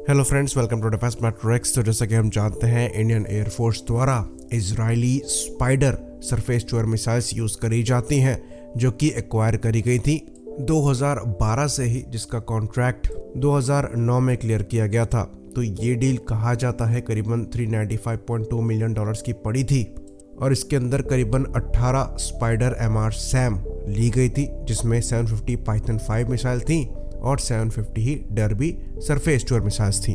Hello friends, welcome to Defence Matrix. तो जैसा कि हम जानते हैं, इंडियन एयरफोर्स द्वारा Israeli Spider surface to air missiles use करी जाती हैं, जो कि एक्वायर करी गई थी 2012 से ही, जिसका कॉन्ट्रैक्ट 2009 में क्लियर किया गया था। तो ये डील कहा जाता है करीबन $395.2 मिलियन की पड़ी थी, और इसके अंदर करीबन 18 स्पाइडर MR SAM ली गई थी, जिसमें 750 पाइथन 5 मिसाइल थी और 750 ही Derby surface to air missiles थी।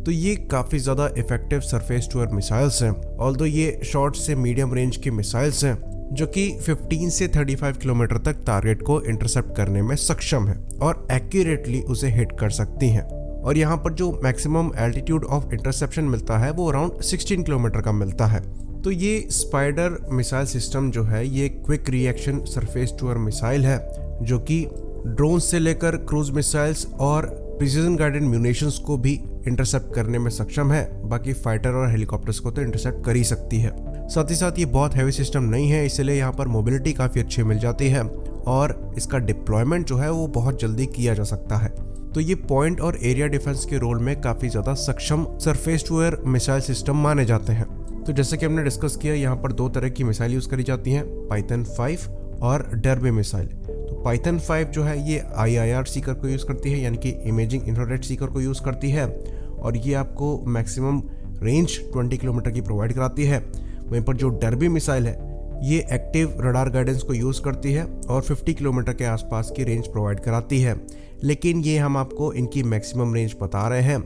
तो ये काफ़ी ज़्यादा effective surface to air missiles हैं, ऑल्दो ये शॉर्ट से मीडियम रेंज की मिसाइल्स हैं, जो कि 15 से 35 किलोमीटर तक टारगेट को इंटरसेप्ट करने में सक्षम है और एक्यूरेटली उसे हिट कर सकती हैं। और यहाँ पर जो मैक्सिमम एल्टीट्यूड ऑफ इंटरसेप्शन मिलता है वो अराउंड 16 किलोमीटर का मिलता है। तो ये स्पाइडर मिसाइल सिस्टम जो है, ये quick reaction surface to air missile है, जो कि ड्रोन से लेकर क्रूज मिसाइल्स और प्रिसीजन गाइडेड म्यूनिशंस को भी इंटरसेप्ट करने में सक्षम है। बाकी फाइटर और हेलीकॉप्टर्स को तो इंटरसेप्ट कर ही सकती है। साथ ही साथ ये बहुत हैवी सिस्टम नहीं है, इसलिए यहाँ पर मोबिलिटी काफ़ी अच्छी मिल जाती है और इसका डिप्लॉयमेंट जो है वो बहुत जल्दी किया जा सकता है। तो ये पॉइंट और एरिया डिफेंस के रोल में काफ़ी ज़्यादा सक्षम surface to air missile system माने जाते हैं। तो जैसे कि हमने डिस्कस किया, यहाँ पर दो तरह की मिसाइल यूज़ करी जाती हैं, पाइथन 5 और डर्बी मिसाइल। तो पाइथन 5 जो है ये IIR सीकर को यूज़ करती है, यानी कि इमेजिंग इंफ्रारेड सीकर को यूज़ करती है, और ये आपको मैक्सिमम रेंज 20 किलोमीटर की प्रोवाइड कराती है। वहीं पर जो डर्बी मिसाइल है, ये एक्टिव रडार गाइडेंस को यूज़ करती है और 50 किलोमीटर के आसपास की रेंज प्रोवाइड कराती है। लेकिन ये हम आपको इनकी मैक्सिमम रेंज बता रहे हैं।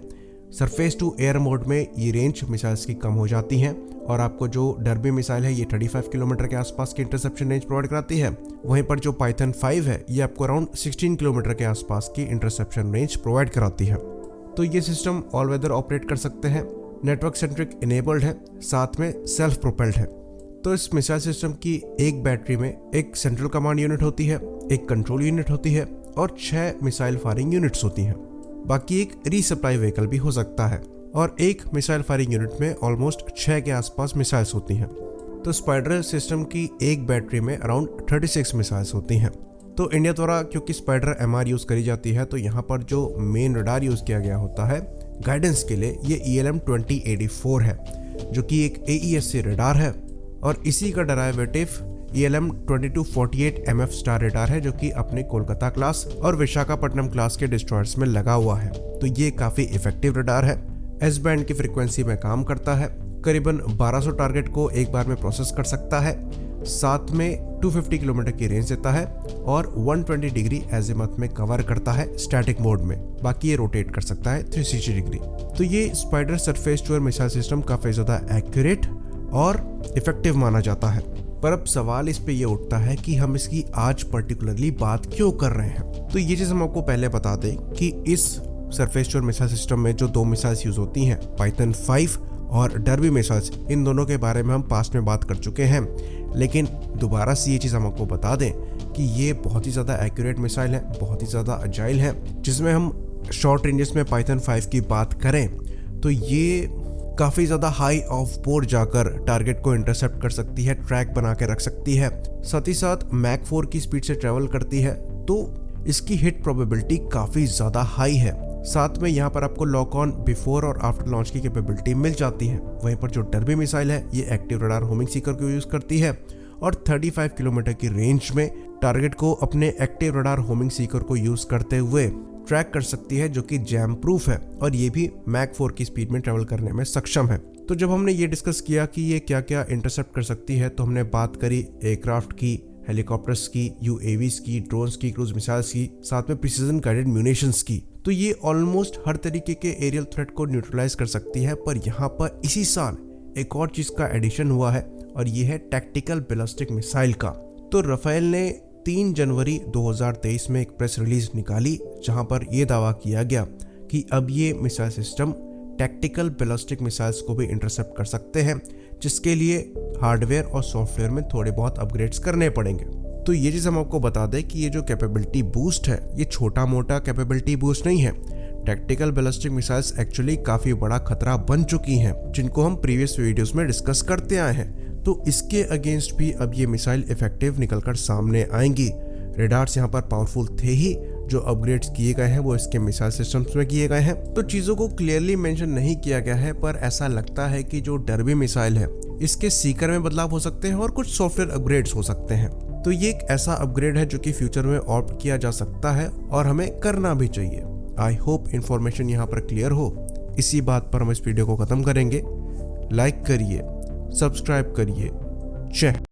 सरफेस टू एयर मोड में ये रेंज मिसाइल्स की कम हो जाती हैं, और आपको जो डर्बी मिसाइल है ये 35 किलोमीटर के आसपास की इंटरसेप्शन रेंज प्रोवाइड कराती है। वहीं पर जो पाइथन 5 है, ये आपको अराउंड 16 किलोमीटर के आसपास की इंटरसेप्शन रेंज प्रोवाइड कराती है। तो ये सिस्टम ऑल वेदर ऑपरेट कर सकते हैं, नेटवर्क सेंट्रिक इनेबल्ड है, साथ में सेल्फ प्रोपेल्ड है। तो इस मिसाइल सिस्टम की एक बैटरी में एक सेंट्रल कमांड यूनिट होती है, एक कंट्रोल यूनिट होती है और 6 मिसाइल फायरिंग यूनिट्स होती हैं। बाकी एक रीसप्लाई व्हीकल भी हो सकता है, और एक मिसाइल फायरिंग यूनिट में ऑलमोस्ट 6 के आसपास मिसाइल्स होती हैं। तो स्पाइडर सिस्टम की एक बैटरी में अराउंड 36 मिसाइल्स होती हैं। तो इंडिया द्वारा क्योंकि स्पाइडर MR यूज़ करी जाती है, तो यहाँ पर जो मेन रडार यूज़ किया गया होता है गाइडेंस के लिए, ये ELM 2084 है, जो कि एक AESC रडार है, और इसी का derivative ELM 2248 MF star radar है, जो कि अपने कोलकाता क्लास और विशाखापट्टनम क्लास के डिस्ट्रॉयर्स में लगा हुआ है। तो ये काफ़ी इफेक्टिव रडार है, S बैंड की फ्रीक्वेंसी में काम करता है, करीबन 1200 टारगेट को एक बार में प्रोसेस कर सकता है, साथ में 250 किलोमीटर की रेंज देता है और 120 डिग्री एजिमथ में कवर करता है स्टैटिक मोड में। बाकी ये रोटेट कर सकता है 360 डिग्री। तो ये Spider surface to air missile system काफ़ी ज़्यादा एक्यूरेट और इफेक्टिव माना जाता है। पर अब सवाल इस पे ये उठता है कि हम इसकी आज पर्टिकुलरली बात क्यों कर रहे हैं। तो ये चीज़ हम आपको पहले बता दें कि इस surface to air missile system में जो दो मिसाइल्स यूज़ होती हैं, पाइथन 5 और डर्बी मिसाइल्स, इन दोनों के बारे में हम पास्ट में बात कर चुके हैं। लेकिन दोबारा से ये चीज़ हम आपको बता दें कि ये बहुत ही ज़्यादा एक्यूरेट मिसाइल है, बहुत ही ज़्यादा अजाइल है। जिसमें हम शॉर्ट रेंजेस में पाइथन 5 की बात करें तो ये काफ़ी ज़्यादा हाई ऑफ बोर्ड जाकर टारगेट को इंटरसेप्ट कर सकती है, ट्रैक बना के रख सकती है, साथ ही साथ मैक 4 की स्पीड से ट्रेवल करती है। तो इसकी हिट प्रोबेबिलिटी काफ़ी ज़्यादा हाई है। साथ में यहाँ पर आपको लॉक ऑन बिफोर और आफ्टर लॉन्च की कैपेबिलिटी मिल जाती है। वहीं पर जो डर्बी मिसाइल है, ये एक्टिव रडार होमिंग सीकर को यूज़ करती है और 35 किलोमीटर की रेंज में टारगेट को अपने एक्टिव रडार होमिंग सीकर को यूज़ करते हुए ट्रैक कर सकती है, जो कि जैम प्रूफ है, और ये भी मैक 4 की स्पीड में ट्रेवल करने में सक्षम है। तो जब हमने ये डिस्कस किया कि ये क्या क्या इंटरसेप्ट कर सकती है, तो हमने बात करी एयरक्राफ्ट की, हेलीकॉप्टर्स की, UAVs की, ड्रोन्स की, क्रूज मिसाइल्स की, साथ में प्रिसीजन गाइडेड म्यूनिशंस की। तो ये ऑलमोस्ट हर तरीके के एरियल थ्रेट को न्यूट्रलाइज कर सकती है। पर यहाँ पर इसी साल एक और चीज़ का एडिशन हुआ है, और ये है टैक्टिकल बैलिस्टिक मिसाइल का। तो राफेल ने 3 जनवरी 2023 में एक प्रेस रिलीज निकाली, जहां पर यह दावा किया गया कि अब ये missile system tactical ballistic missiles को भी इंटरसेप्ट कर सकते हैं, जिसके लिए हार्डवेयर और सॉफ्टवेयर में थोड़े बहुत अपग्रेड्स करने पड़ेंगे। तो ये चीज़ हम आपको बता दें कि ये जो कैपेबिलिटी बूस्ट है, ये छोटा मोटा कैपेबिलिटी बूस्ट नहीं है। टैक्टिकल बैलिस्टिक मिसाइल्स एक्चुअली काफ़ी बड़ा खतरा बन चुकी हैं, जिनको हम प्रीवियस वीडियोस में डिस्कस करते आए हैं। तो इसके अगेंस्ट भी अब ये मिसाइल इफेक्टिव निकलकर सामने आएंगी। रेडार्स यहाँ पर पावरफुल थे ही, जो अपग्रेड्स किए गए हैं वो इसके मिसाइल सिस्टम्स में किए गए हैं। तो चीज़ों को क्लियरली मेंशन नहीं किया गया है, पर ऐसा लगता है कि जो डर्बी मिसाइल है इसके सीकर में बदलाव हो सकते हैं और कुछ सॉफ्टवेयर अपग्रेड्स हो सकते हैं। तो ये एक ऐसा अपग्रेड है जो कि फ्यूचर में ऑप्ट किया जा सकता है और हमें करना भी चाहिए। आई होप इन्फॉर्मेशन यहाँ पर क्लियर हो। इसी बात पर हम इस वीडियो को खत्म करेंगे। लाइक करिए, सब्सक्राइब करिए। जय